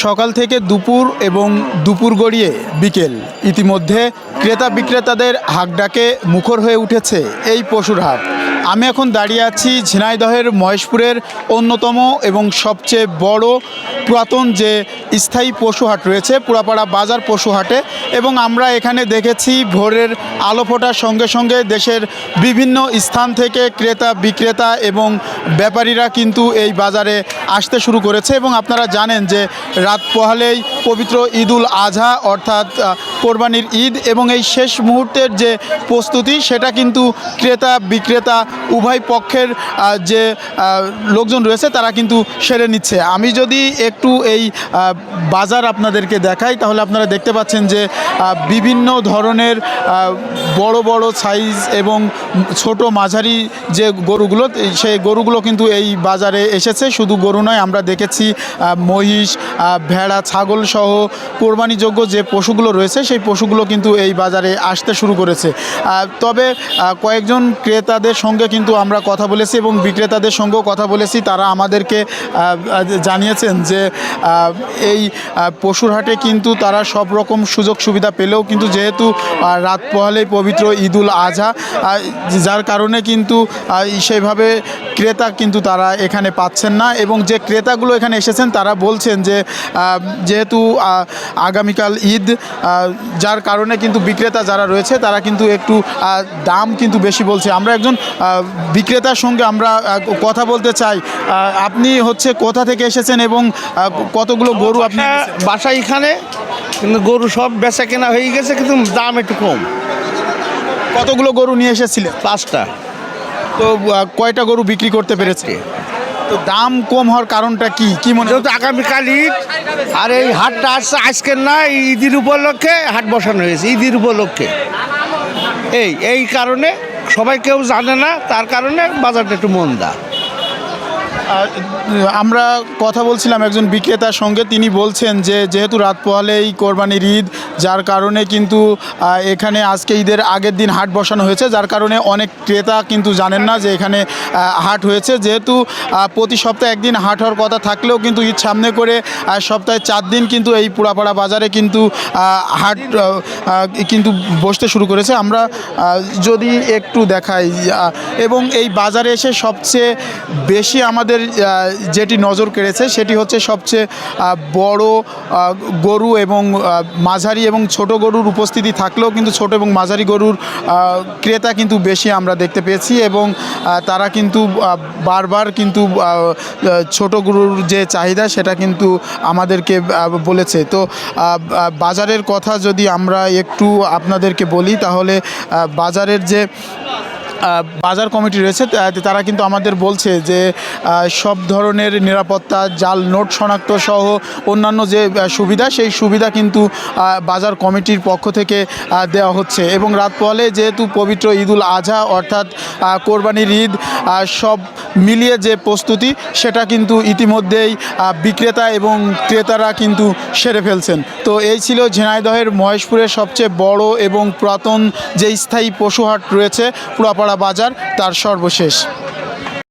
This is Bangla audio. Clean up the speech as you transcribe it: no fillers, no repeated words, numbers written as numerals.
সকাল থেকে দুপুর এবং দুপুর গড়িয়ে বিকেল ইতিমধ্যে ক্রেতা বিক্রেতাদের হাঁকডাকে মুখর হয়ে উঠেছে এই পশুর হাট। আমি এখন দাঁড়িয়ে আছি ঝিনাইদহের মহেশপুরের অন্যতম এবং সবচেয়ে বড় পুরাতন যে স্থায়ী পশু হাট রয়েছে পুরাপাড়া বাজার পশু হাটে, এবং আমরা এখানে দেখেছি ভোরের আলো ফোটার সঙ্গে সঙ্গে দেশের বিভিন্ন স্থান থেকে ক্রেতা বিক্রেতা এবং ব্যাপারীরা কিন্তু এই বাজারে আসতে শুরু করেছে। এবং আপনারা জানেন যে রাত পোহালেই পবিত্র ঈদুল আজহা অর্থাৎ কোরবানির ঈদ, এবং এই শেষ মুহূর্তের যে প্রস্তুতি সেটা কিন্তু ক্রেতা বিক্রেতা উভয় পক্ষের যে লোকজন রয়েছে তারা কিন্তু সেরে নিচ্ছে। আমি যদি একটু এই বাজার আপনাদেরকে দেখাই তাহলে আপনারা দেখতে পাচ্ছেন যে বিভিন্ন ধরনের বড় বড় সাইজ এবং ছোট মাঝারি যে গরুগুলো, সেই গরুগুলো কিন্তু এই বাজারে এসেছে। শুধু গরু নয়, আমরা দেখেছি মহিষ, ভেড়া, ছাগল সহ কোরবানিযোগ্য যে পশুগুলো রয়েছে সেই পশুগুলো কিন্তু এই বাজারে আসতে শুরু করেছে। তবে কয়েকজন ক্রেতাদের সঙ্গে কিন্তু আমরা কথা বলেছি এবং বিক্রেতাদের সঙ্গেও কথা বলেছি। তারা আমাদেরকে জানিয়েছেন যে এই পশুর হাটে কিন্তু তারা সব রকম সুযোগ সুবিধা পেলেও কিন্তু যেহেতু রাত পোহালেই পবিত্র ঈদুল আজহা, যার কারণে কিন্তু সেইভাবে ক্রেতা কিন্তু তারা এখানে পাচ্ছেন না। এবং যে ক্রেতাগুলো এখানে এসেছেন তারা বলছেন যে যেহেতু আগামীকাল ঈদ, যার কারণে কিন্তু বিক্রেতা যারা রয়েছে তারা কিন্তু একটু দাম কিন্তু বেশি বলছে। আমরা একজন বিক্রেতার সঙ্গে আমরা কথা বলতে চাই। আপনি কোথা থেকে এসেছেন এবং কতগুলো গরু আপনি? বাসা এখানে, কিন্তু গরু সব বেচা কেনা হয়ে গেছে, কিন্তু দাম একটু কম। কতগুলো গরু নিয়ে এসেছিলেন? 5টা। তো কয়টা গরু বিক্রি করতে পেরেছে? তো দাম কম হওয়ার কারণটা কি কি মনে হয়? যেহেতু আগামীকাল ঈদ, আর এই হাটটা আসছে আজকের না, ঈদের উপলক্ষে হাট বসানো হয়েছে, ঈদের উপলক্ষে। এই কারণে সবাই কেউ জানে না, তার কারণে বাজারটা একটু মন্দা। আমরা কথা বলছিলাম একজন বিক্রেতার সঙ্গে, তিনি বলছেন যে যেহেতু রাত পোহালে এই কোরবানির ঈদ, যার কারণে কিন্তু এখানে আজকে ঈদের আগের দিন হাট বসানো হয়েছে, যার কারণে অনেক ক্রেতা কিন্তু জানেন না যে এখানে হাট হয়েছে। যেহেতু প্রতি সপ্তাহে একদিন হাট হওয়ার কথা থাকলেও কিন্তু ঈদ সামনে করে সপ্তাহে 4 দিন কিন্তু এই পুরাপাড়া বাজারে কিন্তু হাট কিন্তু বসতে শুরু করেছে। আমরা যদি একটু দেখাই, এবং এই বাজারে এসে সবচেয়ে বেশি আমাদের যেটি নজর কেড়েছে সেটি হচ্ছে সবচেয়ে বড় গরু এবং মাঝারি এবং ছোট গরুর উপস্থিতি থাকলেও কিন্তু ছোট এবং মাঝারি গরুর ক্রেতা কিন্তু বেশি আমরা দেখতে পেয়েছি। এবং তারা কিন্তু বারবার কিন্তু ছোট গরুর যে চাহিদা সেটা কিন্তু আমাদেরকে বলেছে। তো বাজারের কথা যদি আমরা একটু আপনাদেরকে বলি তাহলে বাজারের যে বাজার কমিটি রয়েছে তারা কিন্তু আমাদের বলছে যে সব ধরনের নিরাপত্তা, জাল নোট শনাক্ত সহ অন্যান্য যে সুবিধা, সেই সুবিধা কিন্তু বাজার কমিটির পক্ষ থেকে দেওয়া হচ্ছে। এবং রাত পোহালে যেহেতু পবিত্র ঈদুল আজহা অর্থাৎ কোরবানির ঈদ, সব মিলিয়ে যে প্রস্তুতি সেটা কিন্তু ইতিমধ্যেই বিক্রেতা এবং ক্রেতারা কিন্তু সেরে ফেলছেন। তো এই ছিল ঝিনাইদহের মহেশপুরের সবচেয়ে বড় এবং পুরাতন যে স্থায়ী পশু হাট রয়েছে পুরাপাড়া বাজার, তার সর্বশেষ।